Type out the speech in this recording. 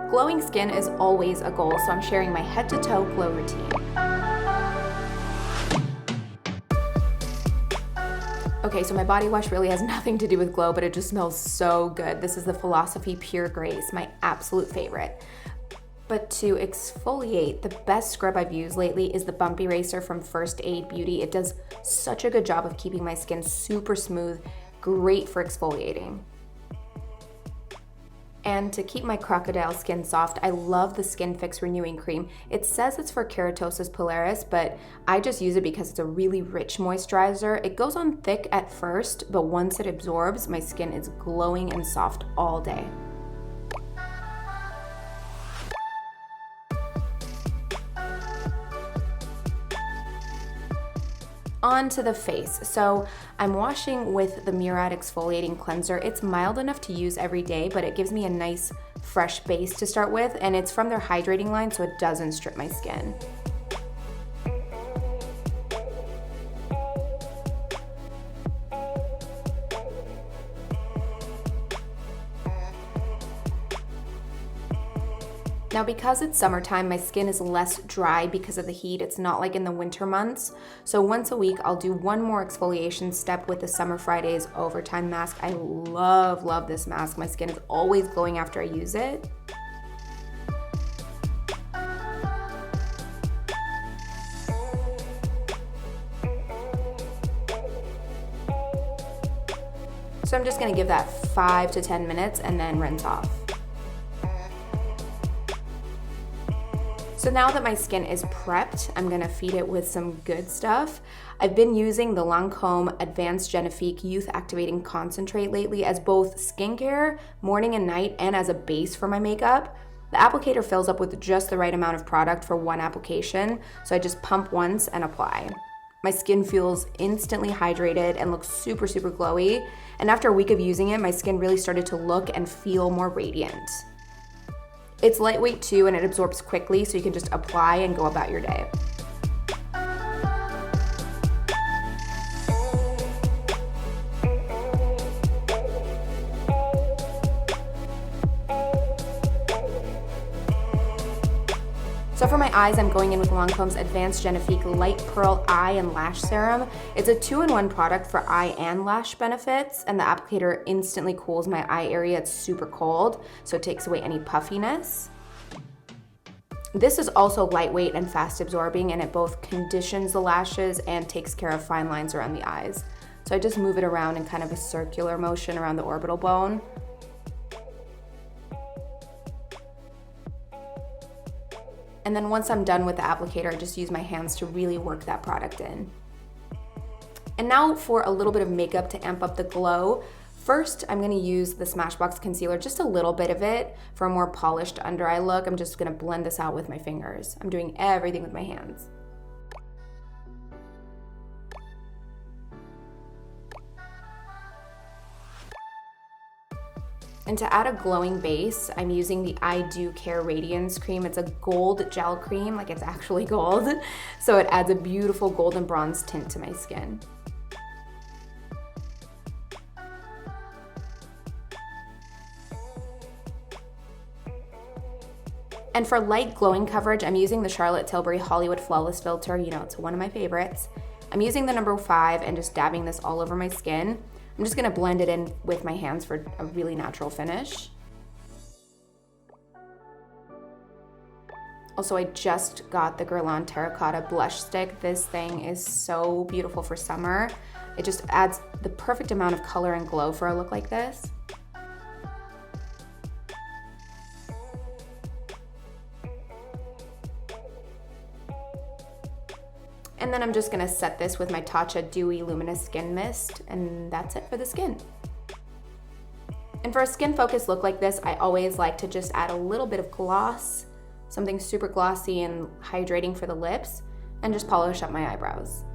Glowing skin is always a goal, so I'm sharing my head-to-toe glow routine. Okay, so my body wash really has nothing to do with glow, but it just smells so good. This is the Philosophy Pure Grace, my absolute favorite. But to exfoliate, the best scrub I've used lately is the Bump Eraser from First Aid Beauty. It does such a good job of keeping my skin super smooth, great for exfoliating. And to keep my crocodile skin soft, I love the SkinFix Renewing Cream. It says it's for keratosis pilaris, but I just use it because it's a really rich moisturizer. It goes on thick at first, but once it absorbs, my skin is glowing and soft all day. On to the face. So I'm washing with the Murad exfoliating cleanser. It's mild enough to use every day, but it gives me a nice fresh base to start with, and it's from their hydrating line, so it doesn't strip my skin. Now, because it's summertime, my skin is less dry because of the heat. It's not like in the winter months. So once a week, I'll do one more exfoliation step with the Summer Fridays Overtime Mask. I love this mask. My skin is always glowing after I use it. So I'm just gonna give that 5 to 10 minutes and then rinse off. So now that my skin is prepped, I'm gonna feed it with some good stuff. I've been using the Lancôme Advanced Genifique Youth Activating Concentrate lately as both skincare, morning and night, and as a base for my makeup. The applicator fills up with just the right amount of product for one application, so I just pump once and apply. My skin feels instantly hydrated and looks super glowy. And after a week of using it, my skin really started to look and feel more radiant. It's lightweight too, and it absorbs quickly, so you can just apply and go about your day. So for my eyes, I'm going in with Lancome's Advanced Genifique Light Pearl Eye and Lash Serum. It's a 2-in-1 product for eye and lash benefits, and the applicator instantly cools my eye area. It's super cold, so it takes away any puffiness. This is also lightweight and fast absorbing, and it both conditions the lashes and takes care of fine lines around the eyes. So I just move it around in kind of a circular motion around the orbital bone. And then once I'm done with the applicator, I just use my hands to really work that product in. And now for a little bit of makeup to amp up the glow. First, I'm gonna use the Smashbox concealer, just a little bit of it for a more polished under eye look. I'm just gonna blend this out with my fingers. I'm doing everything with my hands. And to add a glowing base, I'm using the I Do Care Radiance Cream. It's a gold gel cream, like it's actually gold. So it adds a beautiful golden bronze tint to my skin. And for light glowing coverage, I'm using the Charlotte Tilbury Hollywood Flawless Filter. You know, it's one of my favorites. I'm using the number 5 and just dabbing this all over my skin. I'm just gonna blend it in with my hands for a really natural finish. Also, I just got the Guerlain Terracotta blush stick. This thing is so beautiful for summer. It just adds the perfect amount of color and glow for a look like this. And then I'm just gonna set this with my Tatcha Dewy Luminous Skin Mist, and that's it for the skin. And for a skin-focused look like this, I always like to just add a little bit of gloss, something super glossy and hydrating for the lips, and just polish up my eyebrows.